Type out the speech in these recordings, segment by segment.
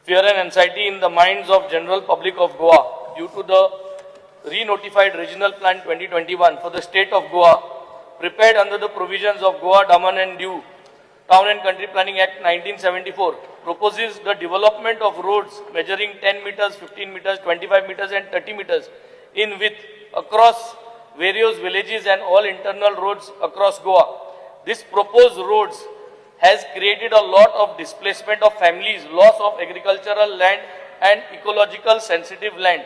fear and anxiety in the minds of general public of Goa due to the re-notified Regional Plan 2021 for the state of Goa, prepared under the provisions of Goa Daman and Diu Town and Country Planning Act 1974, proposes the development of roads measuring 10 meters, 15 meters, 25 meters and 30 meters in width across various villages and all internal roads across Goa. This proposed roads has created a lot of displacement of families, loss of agricultural land and ecological sensitive land,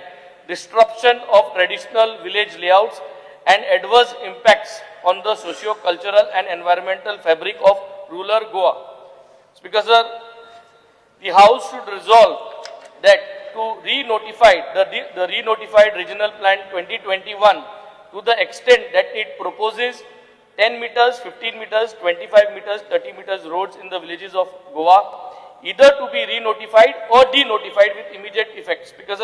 disruption of traditional village layouts and adverse impacts on the socio-cultural and environmental fabric of rural Goa. Speaker sir, the House should resolve that to re-notify the re-notified Regional Plan 2021 to the extent that it proposes 10 meters, 15 meters, 25 meters, 30 meters roads in the villages of Goa, either to be re-notified or de-notified with immediate effects. Because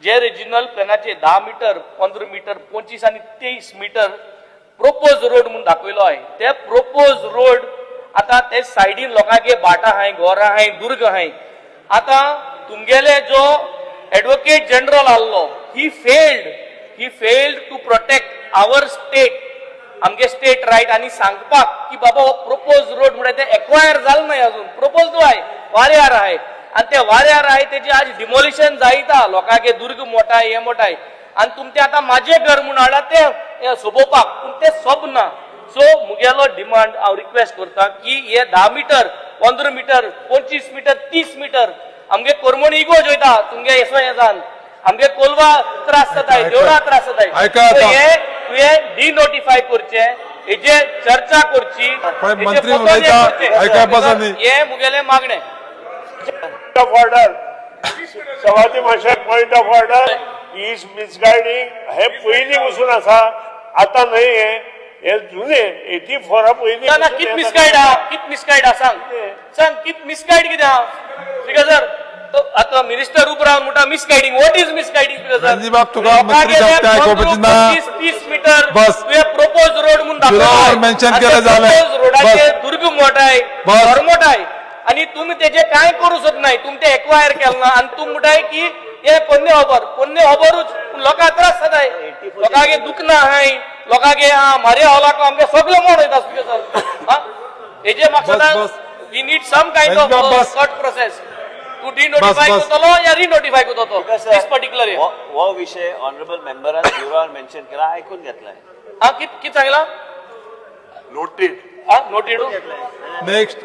जे regional प्लॅनाचे 10 metre, 15 metre, 25 आणि 23 metre propose road म्हणून दाखवलो आहे. ते propose road आता ते साइडीन लोकांगे Bata आहे, गोरा आहे, दुर्ग आहे. आता तुमगेले जो ॲडव्होकेट जनरल आल्लो, ही failed to protect our state, आमगे स्टेट राइट आणि सांगपाक की बाबा हो प्रोपोज रोड म्हणजे ते एक्वायर झालं नाही अजून, प्रोपोज आहे, वाऱ्यार आहे आणि ते वाऱ्यार आहे त्याची आज डिमोलिशन जायता, लोकांगे दुर्ग मोठा आहे, हे मोठा आहे आणि तुमचे आता माझे घर म्हणून हाडा ते सोबोवपाक, पूण ते सोबना. सो मुगेलो डिमांड हांव रिक्वेस्ट करता की हे 10 मीटर, 15 मीटर, 25 मीटर, 30 मीटर आमगे कोरमोणी इगोज वयता तुमगे येसोयेजान, आमगे कोलवा त्रास जाताय, देवळा त्रास जाताय. हे डिनोटिफाय करचे, हेजे चर्चा करची, हे मुगेले मागणे. Point of order. सवाती माशा पॉइंट ऑफ ऑर्डर इज मिसगायडिंग. हे पहिली वसून असा, आता नाही आहे, हे जुने 84 पहिली. कित मिसगाईड सांग कित मिसगाईड कित्याक? बिकॉज सर आता मिनिस्टर उब रावन म्हणटा misguiding. What is misguiding? Because 30 metre तुवें प्रोपोज रोड म्हणून दाखवला, मेन्शन केलं झालं, रोडाचे दुर्ग मोठा आहे, घर मोठा आहे आणि तुम्ही त्याचे काय करू शकत नाही, तुमचे एक्वायर केलं ना आणि तुम्ही म्हणताय की हे पोन्ने खबरूच लोकांक त्रास जाताय, लोकांगे दुखना आहे, लोकांगे मारे हवला आमगे सगळे मोड वयता. सर हेजे म्हाका we need some kind of short process to denotify करतलो या रिनोटिफाय करतलो दिस पर्टिक्युलर. हो विषय ऑनरेबल मेंबरान ब्युरोवर मेन्शन केला, ऐकून घेतलाय. कित सांगला? नोटेड. नोटेड. नेक्स्ट